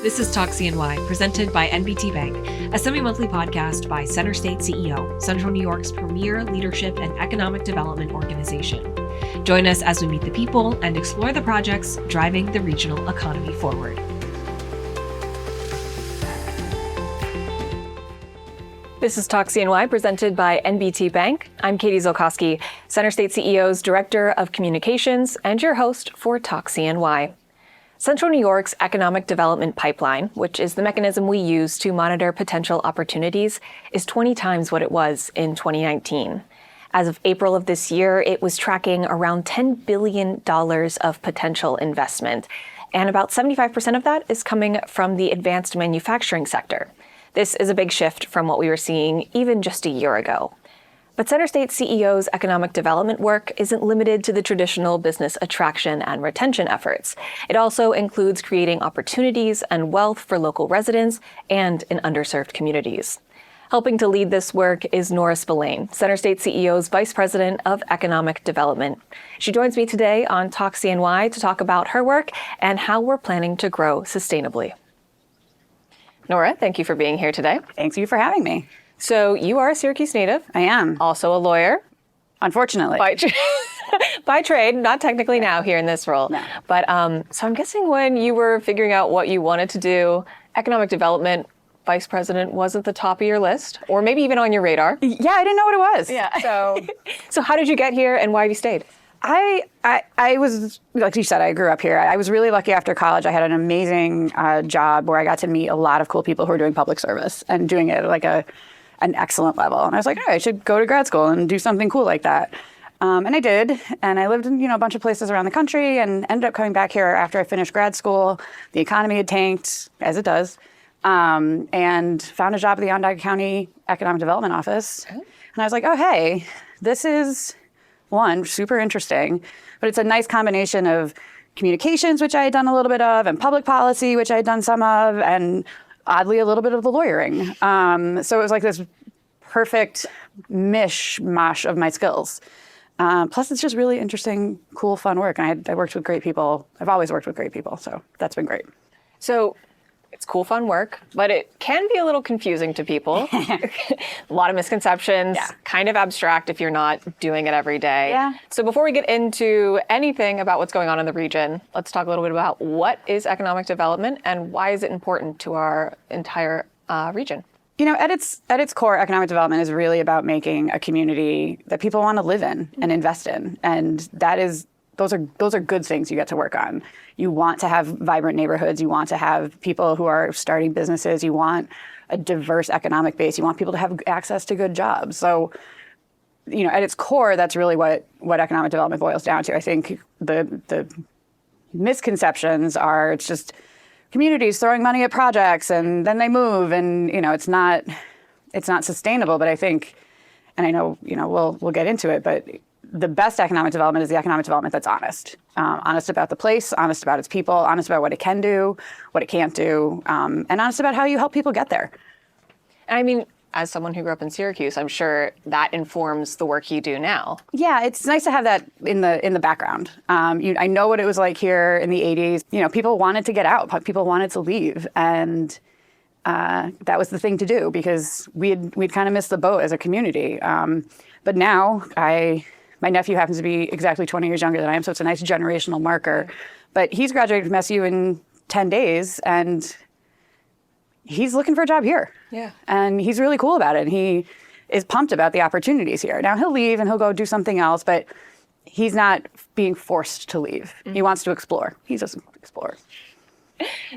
This is Talk CNY, presented by NBT Bank, a semi-monthly podcast by CenterState CEO, Central New York's premier leadership and economic development organization. Join us as we meet the people and explore the projects driving the regional economy forward. This is Talk CNY, presented by NBT Bank. I'm Katie Zolkowski, CenterState CEO's Director of Communications and your host for Talk CNY. Central New York's Economic Development Pipeline, which is the mechanism we use to monitor potential opportunities, is 20 times what it was in 2019. As of April of this year, it was tracking around $10 billion of potential investment, and about 75% of that is coming from the advanced manufacturing sector. This is a big shift from what we were seeing even just a year ago. But CenterState CEO's economic development work isn't limited to the traditional business attraction and retention efforts. It also includes creating opportunities and wealth for local residents and in underserved communities. Helping to lead this work is Nora Spillane, CenterState CEO's Vice President of Economic Development. She joins me today on Talk CNY to talk about her work and how we're planning to grow sustainably. Nora, thank you for being here today. Thank you for having me. So you are a Syracuse native. I am. Also a lawyer. Unfortunately. By trade, not technically now here in this role. No. But so I'm guessing when you were figuring out what you wanted to do, economic development, vice president was at the top of your list, or maybe even on your radar. Yeah, I didn't know what it was. Yeah. So how did you get here and why have you stayed? I was, like you said, I grew up here. I was really lucky after college. I had an amazing job where I got to meet a lot of cool people who are doing public service and doing it at like an excellent level. And I was like, all right, I should go to grad school and do something cool like that. And I did. And I lived in a bunch of places around the country and ended up coming back here after I finished grad school. The economy had tanked, as it does, and found a job at the Onondaga County Economic Development Office. And I was like, oh, hey, this is, one, super interesting, but it's a nice combination of communications, which I had done a little bit of, and public policy, which I had done some of, and oddly, a little bit of the lawyering. So it was like this perfect mishmash of my skills. Plus, it's just really interesting, cool, fun work. And I worked with great people. I've always worked with great people, so that's been great. So it's cool, fun work, but it can be a little confusing to people. A lot of misconceptions, kind of abstract if you're not doing it every day. Yeah. So before we get into anything about what's going on in the region, let's talk a little bit about what is economic development and why is it important to our entire region? You know, at its core, economic development is really about making a community that people want to live in and invest in. And those are good things you get to work on. You want to have vibrant neighborhoods. You want to have people who are starting businesses. You want a diverse economic base. You want people to have access to good jobs. So, at its core, that's really what economic development boils down to. I think the misconceptions are it's just communities throwing money at projects and then they move and, it's not sustainable. But I think, and I know, we'll get into it, but the best economic development is the economic development that's honest. Honest about the place, honest about its people, honest about what it can do, what it can't do, and honest about how you help people get there. And I mean, as someone who grew up in Syracuse, I'm sure that informs the work you do now. Yeah, it's nice to have that in the background. I know what it was like here in the 80s. People wanted to get out. People wanted to leave. And that was the thing to do because we'd kind of missed the boat as a community. But now my nephew happens to be exactly 20 years younger than I am, so it's a nice generational marker. But he's graduating from SU in 10 days, and he's looking for a job here. Yeah. And he's really cool about it. And he is pumped about the opportunities here. Now, he'll leave and he'll go do something else, but he's not being forced to leave. Mm-hmm. He wants to explore. He's just an explorer.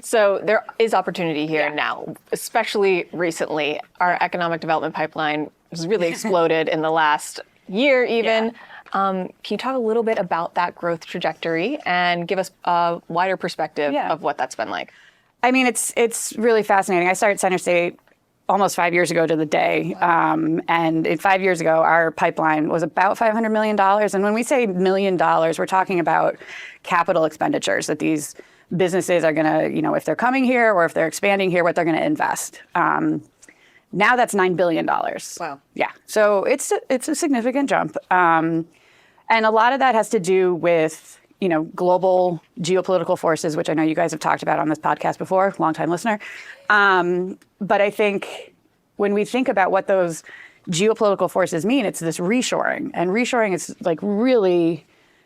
So there is opportunity here now, especially recently. Our economic development pipeline has really exploded in the last year even. Yeah. Can you talk a little bit about that growth trajectory and give us a wider perspective of what that's been like? I mean, it's really fascinating. I started CenterState almost 5 years ago to the day. And 5 years ago, our pipeline was about $500 million. And when we say $1 million, we're talking about capital expenditures that these businesses are going to, if they're coming here or if they're expanding here, what they're going to invest. Now that's $9 billion. Wow. Yeah. So it's a significant jump. And a lot of that has to do with global geopolitical forces, which I know you guys have talked about on this podcast before, longtime listener. But I think when we think about what those geopolitical forces mean, it's this reshoring. And reshoring is like really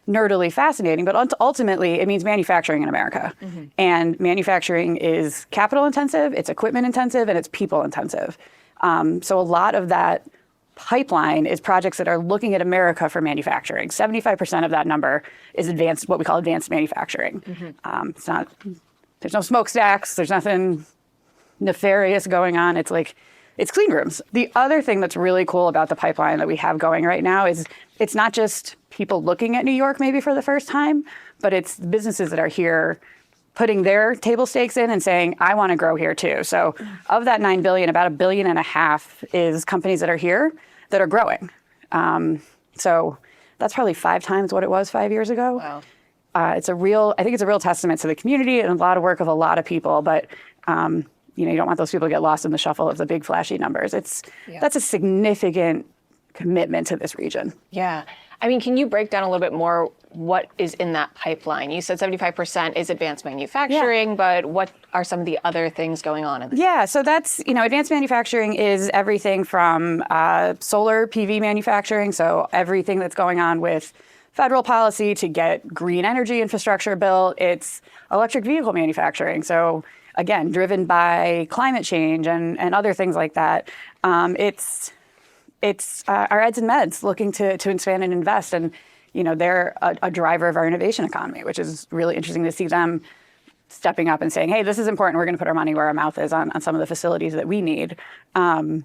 nerdily fascinating, but ultimately it means manufacturing in America. And manufacturing is capital intensive, it's equipment intensive, and it's people intensive. So a lot of that pipeline is projects that are looking at America for manufacturing. 75% of that number is advanced, what we call advanced manufacturing. There's no smokestacks, there's nothing nefarious going on. It's clean rooms. The other thing that's really cool about the pipeline that we have going right now is it's not just people looking at New York maybe for the first time, but it's businesses that are here putting their table stakes in and saying, I want to grow here too. So of that $9 billion, about $1.5 billion is companies that are here that are growing. So that's probably 5 times what it was 5 years ago. Wow. I think it's a real testament to the community and a lot of work of a lot of people, but you don't want those people to get lost in the shuffle of the big flashy numbers. That's a significant commitment to this region. Yeah. I mean, can you break down a little bit more what is in that pipeline? You said 75% is advanced manufacturing, but what are some of the other things going on in this? Yeah, so that's, advanced manufacturing is everything from solar PV manufacturing, so everything that's going on with federal policy to get green energy infrastructure built. It's electric vehicle manufacturing, so again, driven by climate change and other things like that. It's our eds and meds looking to expand and invest, and they're a driver of our innovation economy, which is really interesting to see them stepping up and saying, hey, this is important. We're going to put our money where our mouth is on some of the facilities that we need. And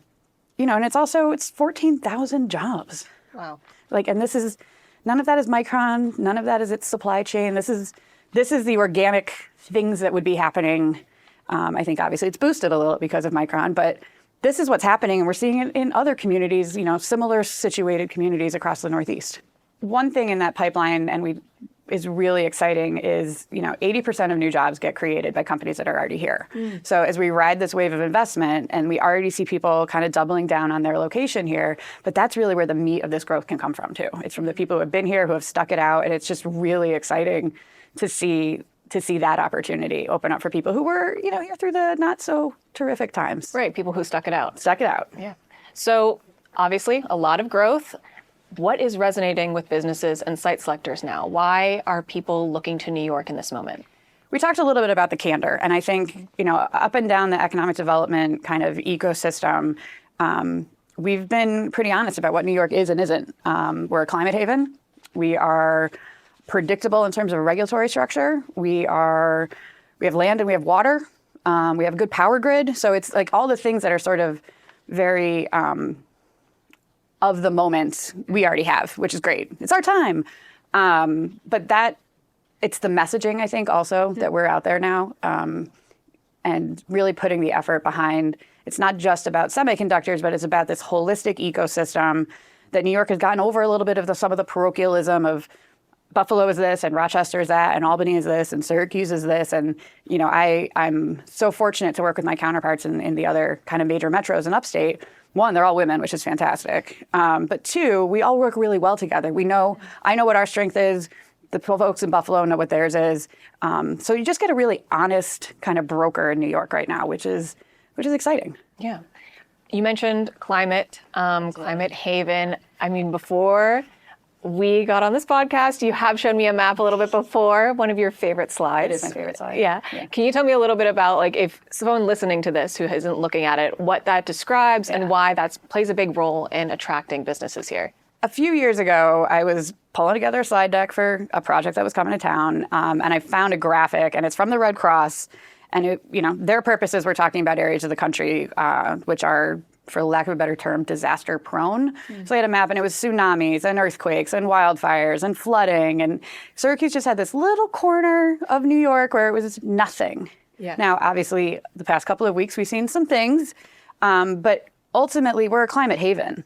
it's 14,000 jobs. Wow. And this is, none of that is Micron. None of that is its supply chain. This is the organic things that would be happening. I think obviously it's boosted a little because of Micron, but this is what's happening, and we're seeing it in other communities, similar situated communities across the Northeast. One thing in that pipeline, is really exciting, is 80% of new jobs get created by companies that are already here. So as we ride this wave of investment, and we already see people kind of doubling down on their location here, but that's really where the meat of this growth can come from too. It's from the people who have been here, who have stuck it out, and it's just really exciting to see that opportunity open up for people who were, here through the not so terrific times. Right, people who stuck it out. Yeah. So obviously a lot of growth. What is resonating with businesses and site selectors now? Why are people looking to New York in this moment? We talked a little bit about the candor, and I think, up and down the economic development kind of ecosystem, we've been pretty honest about what New York is and isn't. We're a climate haven. We are predictable in terms of regulatory structure. We have land and we have water. We have a good power grid. So it's like all the things that are sort of very of the moment we already have, which is great. It's our time. But it's the messaging, I think, also that we're out there now, and really putting the effort behind. It's not just about semiconductors, but it's about this holistic ecosystem that New York has gotten over a little bit of some of the parochialism of Buffalo is this, and Rochester is that, and Albany is this, and Syracuse is this. And, I'm so fortunate to work with my counterparts in the other kind of major metros in upstate. One, they're all women, which is fantastic. But two, we all work really well together. I know what our strength is. The folks in Buffalo know what theirs is. So you just get a really honest kind of broker in New York right now, which is exciting. Yeah. You mentioned climate haven. I mean, before we got on this podcast, you have shown me a map a little bit before, one of your favorite slides. It is my favorite slide. Yeah. Can you tell me a little bit about, if someone listening to this who isn't looking at it, what that describes and why that plays a big role in attracting businesses here? A few years ago, I was pulling together a slide deck for a project that was coming to town, and I found a graphic, and it's from the Red Cross, and their purposes were talking about areas of the country which are, for lack of a better term, disaster prone. So they had a map, and it was tsunamis and earthquakes and wildfires and flooding. And Syracuse just had this little corner of New York where it was nothing. Yeah. Now, obviously, the past couple of weeks, we've seen some things, but ultimately, we're a climate haven.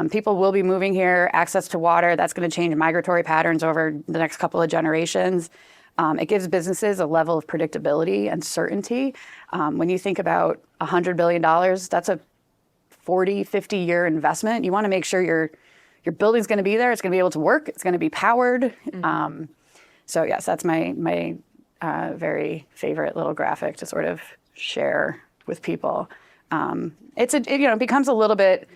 People will be moving here, access to water. That's going to change migratory patterns over the next couple of generations. It gives businesses a level of predictability and certainty. When you think about $100 billion, that's a 40, 50-year investment. You want to make sure your building's going to be there. It's going to be able to work. It's going to be powered. So yes, that's my very favorite little graphic to sort of share with people. It becomes a little bit.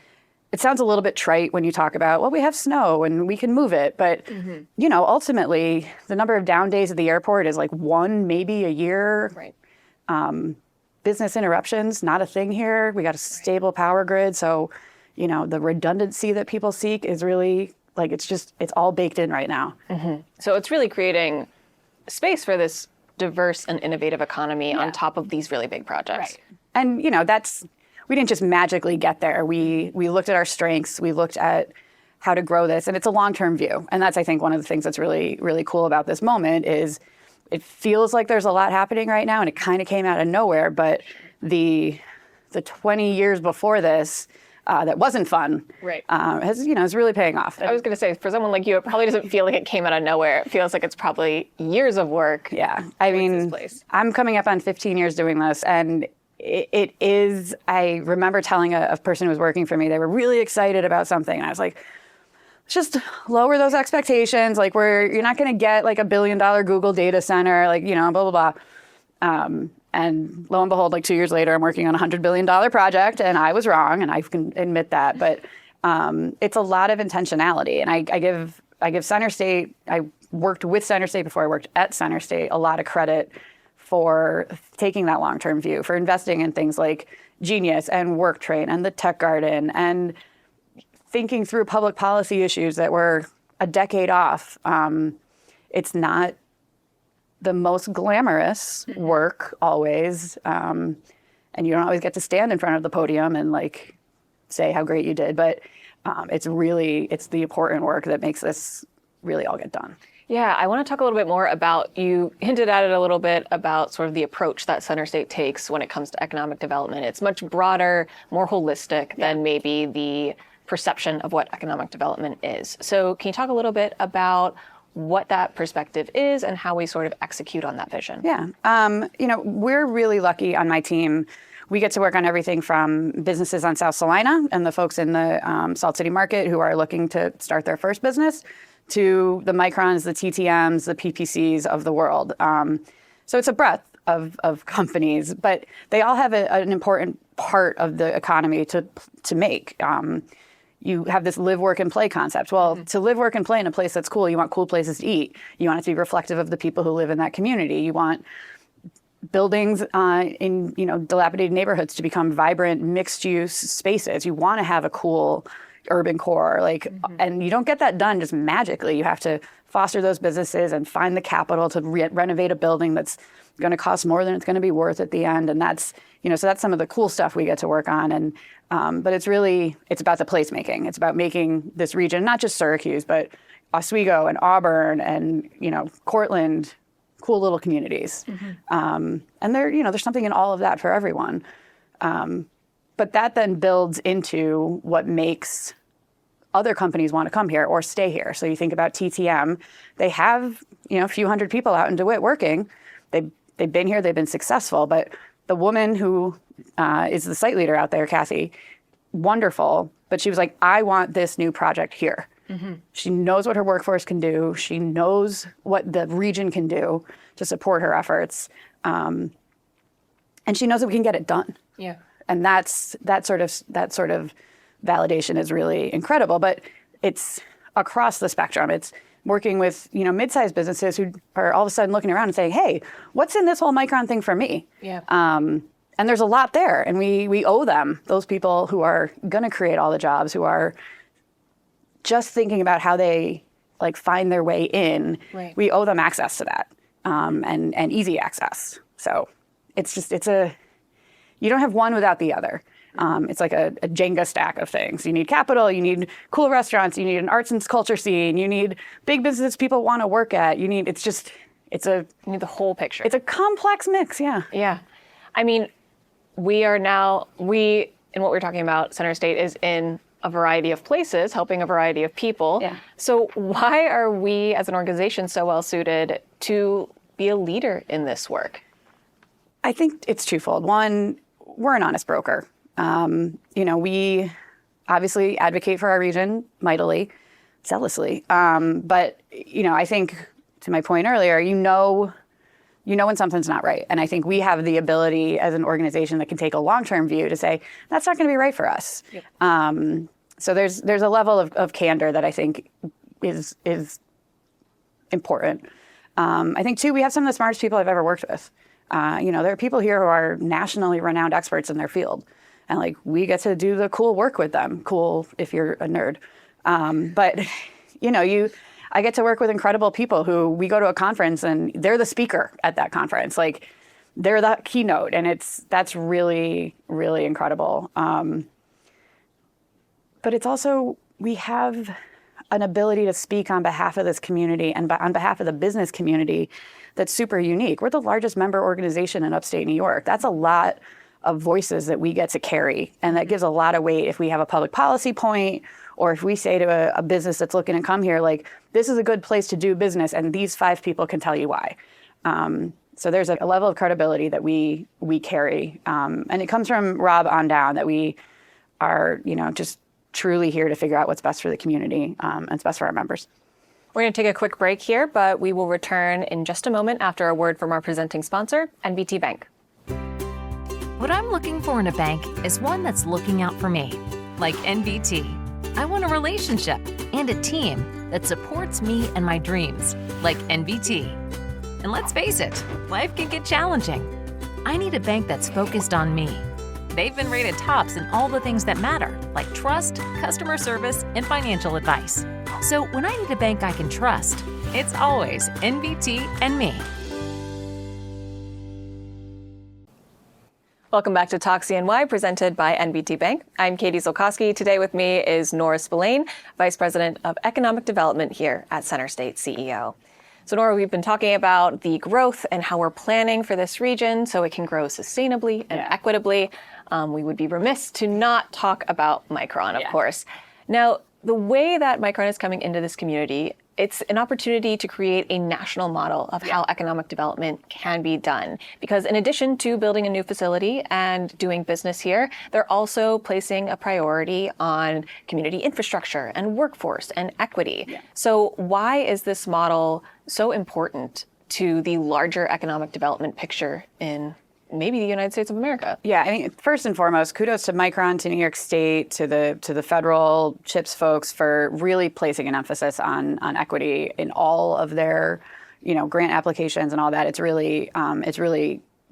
It sounds a little bit trite when you talk about, well, we have snow and we can move it. But, ultimately, the number of down days at the airport is like one, maybe a year. Right. Business interruptions, not a thing here. We got a stable power grid. So, the redundancy that people seek is really like, it's all baked in right now. So it's really creating space for this diverse and innovative economy on top of these really big projects. Right. And, we didn't just magically get there. We looked at our strengths. We looked at how to grow this. And it's a long-term view. And that's, I think, one of the things that's really, really cool about this moment is it feels like there's a lot happening right now. And it kind of came out of nowhere. But the 20 years before this, that wasn't fun, right. is really paying off. I was going to say, for someone like you, it probably doesn't feel like it came out of nowhere. It feels like it's probably years of work. Yeah. I mean, I'm coming up on 15 years doing this. And it is, I remember telling a person who was working for me, they were really excited about something. And I was like, let's just lower those expectations. Like you're not going to get like $1 billion Google data center, like, blah, blah, blah. And lo and behold, like 2 years later, I'm working on a $100 billion project and I was wrong. And I can admit that, but it's a lot of intentionality. And I give CenterState, I worked with CenterState before I worked at CenterState, a lot of credit for taking that long-term view, for investing in things like Genius and Work Train and the Tech Garden and thinking through public policy issues that were a decade off. It's not the most glamorous work always. And you don't always get to stand in front of the podium and like say how great you did, but it's the important work that makes this really all get done. Yeah, I want to talk a little bit more about, you hinted at it a little bit about sort of the approach that CenterState takes when it comes to economic development. It's much broader, more holistic than maybe the perception of what economic development is. So can you talk a little bit about what that perspective is and how we sort of execute on that vision? Yeah, we're really lucky on my team. We get to work on everything from businesses on South Salina and the folks in the Salt City market who are looking to start their first business, to the Microns, the TTMs, the PPCs of the world. So it's a breadth of companies, but they all have an important part of the economy to make. You have this live, work, and play concept. Well, to live, work, and play in a place that's cool, you want cool places to eat. You want it to be reflective of the people who live in that community. You want buildings in dilapidated neighborhoods to become vibrant, mixed-use spaces. You want to have a cool urban core, and you don't get that done just magically. You have to foster those businesses and find the capital to renovate a building that's going to cost more than it's going to be worth at the end. And that's, so that's some of the cool stuff we get to work on. And but it's about the placemaking. It's about making this region, not just Syracuse, but Oswego and Auburn and Cortland, cool little communities. And there's something in all of that for everyone. But that then builds into what makes other companies want to come here or stay here. So you think about TTM, they have a few hundred people out in DeWitt working. They've been here, they've been successful. But the woman who is the site leader out there, Kathy, wonderful. But she was like, I want this new project here. She knows what her workforce can do. She knows what the region can do to support her efforts, and she knows that we can get it done. Yeah. And that sort of validation is really incredible. But it's across the spectrum. It's working with mid-sized businesses who are all of a sudden looking around and saying, "Hey, what's in this whole Micron thing for me?" Yeah. And there's a lot there, and we owe them, those people who are going to create all the jobs, who are just thinking about how they find their way in. Right. We owe them access to that, and easy access. So you don't have one without the other. It's like a Jenga stack of things. You need capital, you need cool restaurants, you need an arts and culture scene, you need big businesses people want to work at. You need the whole picture. It's a complex mix, yeah. Yeah. I mean, in what we're talking about, CenterState is in a variety of places, helping a variety of people. Yeah. So why are we as an organization so well suited to be a leader in this work? I think it's twofold. One, we're an honest broker. We obviously advocate for our region mightily, zealously. But I think to my point earlier, you know when something's not right. And I think we have the ability as an organization that can take a long-term view to say, that's not going to be right for us. Yep. So there's a level of candor that I think is important. I think, too, we have some of the smartest people I've ever worked with. There are people here who are nationally renowned experts in their field. And like, we get to do the cool work with them. Cool if you're a nerd. But, I get to work with incredible people who we go to a conference and they're the speaker at that conference. Like, they're the keynote. And that's really, really incredible. But it's also, we have an ability to speak on behalf of this community and on behalf of the business community that's super unique. We're the largest member organization in upstate New York. That's a lot of voices that we get to carry. And that gives a lot of weight if we have a public policy point, or if we say to a business that's looking to come here, like, this is a good place to do business, and these 5 people can tell you why. So there's a level of credibility that we carry. And it comes from Rob on down, that we are, just truly here to figure out what's best for the community and what's best for our members. We're going to take a quick break here, but we will return in just a moment after a word from our presenting sponsor, NBT Bank. What I'm looking for in a bank is one that's looking out for me, like NBT. I want a relationship and a team that supports me and my dreams, like NBT. And let's face it, life can get challenging. I need a bank that's focused on me. They've been rated tops in all the things that matter, like trust, customer service, and financial advice. So when I need a bank I can trust, it's always NBT and me. Welcome back to Talk CNY, presented by NBT Bank. I'm Katie Zolkowski. Today with me is Nora Spillane, Vice President of Economic Development here at CenterState CEO. So Nora, we've been talking about the growth and how we're planning for this region so it can grow sustainably and equitably. We would be remiss to not talk about Micron, of course. Now, the way that Micron is coming into this community, it's an opportunity to create a national model of how economic development can be done. Because in addition to building a new facility and doing business here, they're also placing a priority on community infrastructure and workforce and equity. Yeah. So why is this model so important to the larger economic development picture in maybe the United States of America? Yeah, I mean, first and foremost, kudos to Micron, to New York State, to the federal CHIPS folks for really placing an emphasis on equity in all of their, grant applications and all that. It's really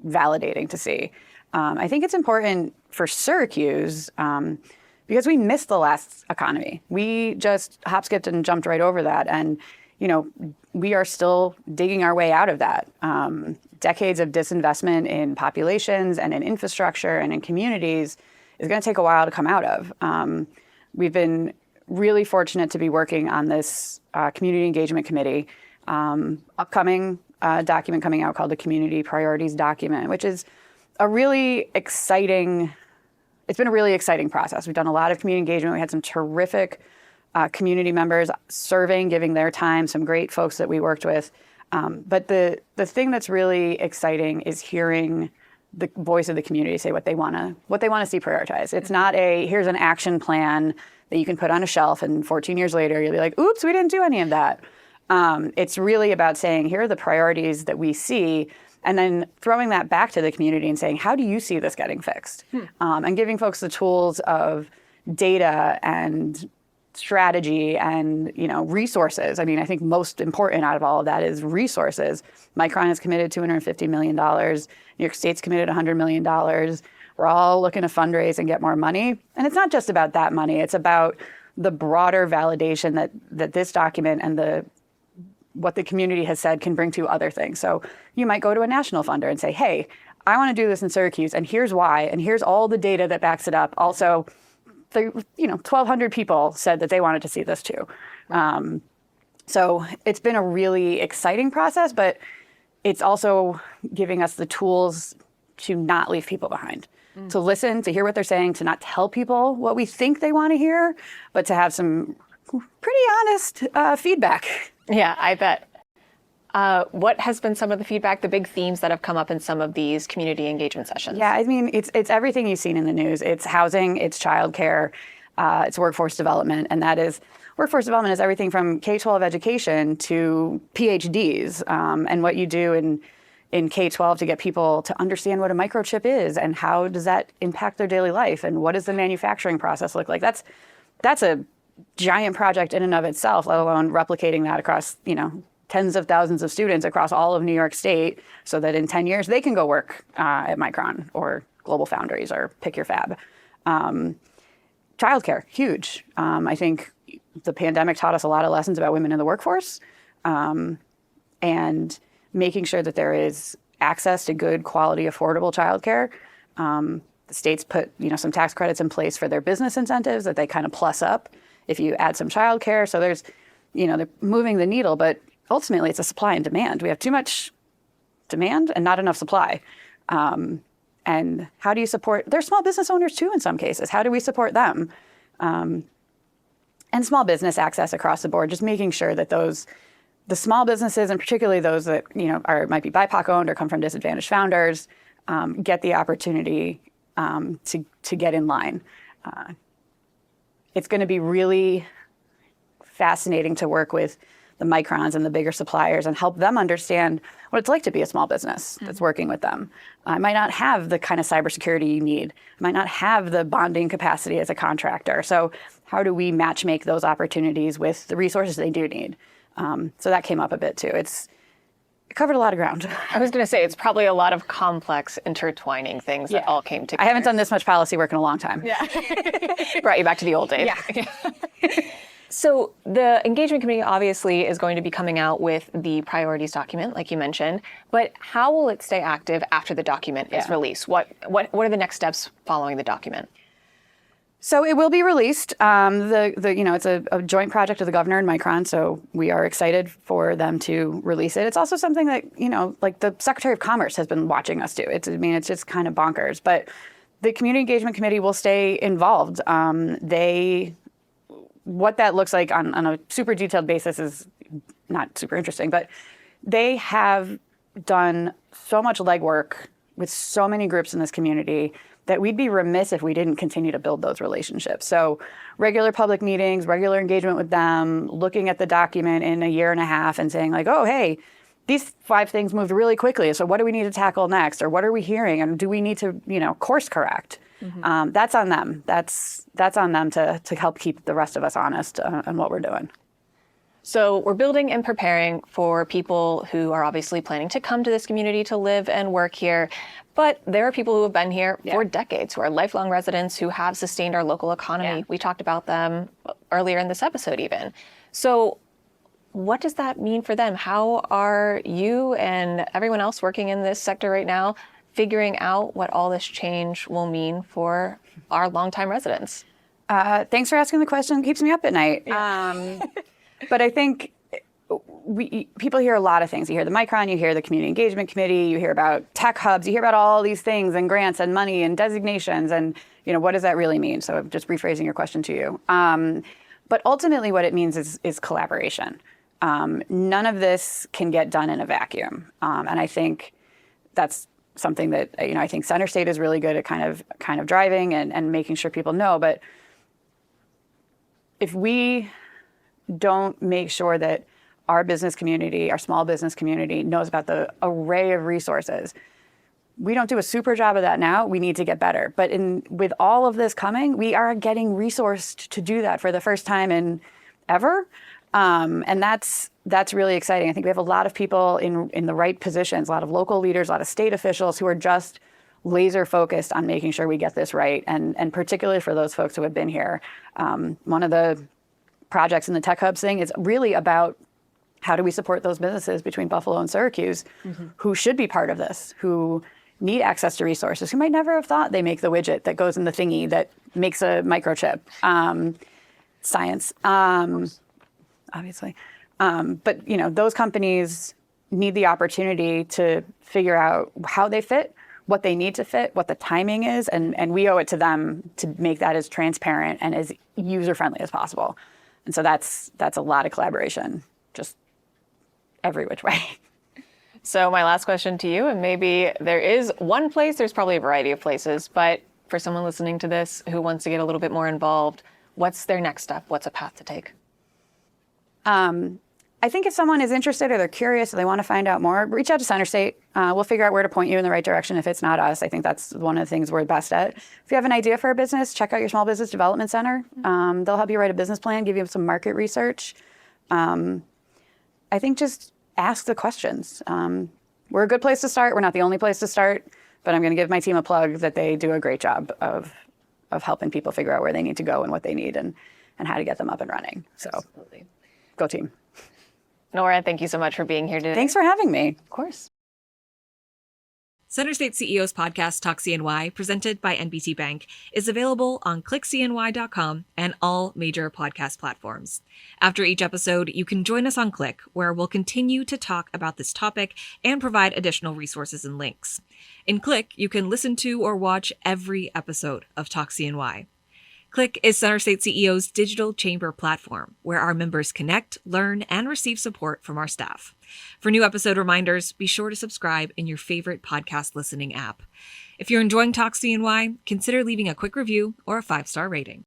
validating to see. I think it's important for Syracuse because we missed the last economy. We just hop, skipped, and jumped right over that, and we are still digging our way out of that. Decades of disinvestment in populations and in infrastructure and in communities is going to take a while to come out of. We've been really fortunate to be working on this community engagement committee, upcoming document coming out called the Community Priorities Document, which is it's been a really exciting process. We've done a lot of community engagement. We had some terrific community members serving, giving their time, some great folks that we worked with. But the thing that's really exciting is hearing the voice of the community say what they want to see prioritized. It's not here's an action plan that you can put on a shelf and 14 years later you'll be like, oops, we didn't do any of that. It's really about saying, here are the priorities that we see, and then throwing that back to the community and saying, how do you see this getting fixed? And giving folks the tools of data and strategy and resources. I mean, I think most important out of all of that is resources. Micron has committed $250 million. New York State's committed $100 million. We're all looking to fundraise and get more money. And it's not just about that money. It's about the broader validation that this document and what the community has said can bring to other things. So you might go to a national funder and say, hey, I want to do this in Syracuse, and here's why, and here's all the data that backs it up. Also, 1,200 people said that they wanted to see this too. So it's been a really exciting process, but it's also giving us the tools to not leave people behind, to listen, to hear what they're saying, to not tell people what we think they want to hear, but to have some pretty honest feedback. Yeah, I bet. What has been some of the feedback, the big themes that have come up in some of these community engagement sessions? Yeah, I mean, it's everything you've seen in the news. It's housing, it's childcare, it's workforce development, and we're workforce development is everything from K-12 education to PhDs, and what you do in K-12 to get people to understand what a microchip is and how does that impact their daily life and what does the manufacturing process look like. That's a giant project in and of itself, let alone replicating that across, tens of thousands of students across all of New York State so that in 10 years they can go work at Micron or Global Foundries or pick your fab. Childcare, huge. I think the pandemic taught us a lot of lessons about women in the workforce, and making sure that there is access to good, quality, affordable childcare. The states put some tax credits in place for their business incentives that they kind of plus up if you add some childcare. So there's, they're moving the needle, but ultimately it's a supply and demand. We have too much demand and not enough supply. And how do you support, they're small business owners too in some cases. How do we support them? And small business access across the board, just making sure that the small businesses, and particularly those that might be BIPOC owned or come from disadvantaged founders, get the opportunity to get in line. It's going to be really fascinating to work with the Microns and the bigger suppliers and help them understand what it's like to be a small business that's working with them. I might not have the kind of cybersecurity you need. I might not have the bonding capacity as a contractor. So how do we match make those opportunities with the resources they do need? So that came up a bit too. It covered a lot of ground. I was going to say, it's probably a lot of complex intertwining things that all came together. I haven't done this much policy work in a long time. Yeah. Brought you back to the old days. Yeah. So the engagement committee obviously is going to be coming out with the priorities document, like you mentioned, but how will it stay active after the document is released? What are the next steps following the document? So it will be released. It's a joint project of the governor and Micron, so we are excited for them to release it. It's also something that, like the Secretary of Commerce has been watching us do. It's just kind of bonkers, but the Community Engagement Committee will stay involved. What that looks like on a super detailed basis is not super interesting, but they have done so much legwork with so many groups in this community that we'd be remiss if we didn't continue to build those relationships. So regular public meetings, regular engagement with them, looking at the document in a year and a half and saying like, oh, hey, these 5 things moved really quickly. So what do we need to tackle next? Or what are we hearing? And do we need to, course correct? Mm-hmm. That's on them. That's on them to help keep the rest of us honest on what we're doing. So we're building and preparing for people who are obviously planning to come to this community to live and work here. But there are people who have been here for decades, who are lifelong residents, who have sustained our local economy. Yeah. We talked about them earlier in this episode even. So what does that mean for them? How are you and everyone else working in this sector right now figuring out what all this change will mean for our longtime residents? Thanks for asking the question. It keeps me up at night. Yeah. But I think people hear a lot of things. You hear the Micron, you hear the Community Engagement Committee, you hear about tech hubs, you hear about all these things and grants and money and designations and, what does that really mean? So just rephrasing your question to you. But ultimately what it means is collaboration. None of this can get done in a vacuum. And I think that's something that, I think CenterState is really good at kind of driving and making sure people know. But if we don't make sure that our business community, our small business community knows about the array of resources, we don't do a super job of that now. We need to get better. But with all of this coming, we are getting resourced to do that for the first time in ever. And that's really exciting. I think we have a lot of people in the right positions, a lot of local leaders, a lot of state officials who are just laser focused on making sure we get this right. And particularly for those folks who have been here. One of the projects in the Tech Hubs thing is really about how do we support those businesses between Buffalo and Syracuse who should be part of this, who need access to resources, who might never have thought they make the widget that goes in the thingy that makes a microchip. Science, obviously. But those companies need the opportunity to figure out how they fit, what they need to fit, what the timing is, and we owe it to them to make that as transparent and as user-friendly as possible. And so that's a lot of collaboration, just every which way. So my last question to you, and maybe there is one place, there's probably a variety of places, but for someone listening to this who wants to get a little bit more involved, what's their next step? What's a path to take? I think if someone is interested or they're curious or they want to find out more, reach out to CenterState. We'll figure out where to point you in the right direction if it's not us. I think that's one of the things we're best at. If you have an idea for a business, check out your Small Business Development Center. They'll help you write a business plan, give you some market research. I think just ask the questions. We're a good place to start. We're not the only place to start, but I'm going to give my team a plug that they do a great job of helping people figure out where they need to go and what they need and how to get them up and running. So Absolutely. Go team. Nora, thank you so much for being here today. Thanks for having me. Of course. CenterState CEO's podcast, Talk CNY, presented by NBT Bank, is available on clickcny.com and all major podcast platforms. After each episode, you can join us on Click, where we'll continue to talk about this topic and provide additional resources and links. In Click, you can listen to or watch every episode of Talk CNY. Click is CenterState CEO's digital chamber platform, where our members connect, learn, and receive support from our staff. For new episode reminders, be sure to subscribe in your favorite podcast listening app. If you're enjoying Talk CNY, consider leaving a quick review or a 5-star rating.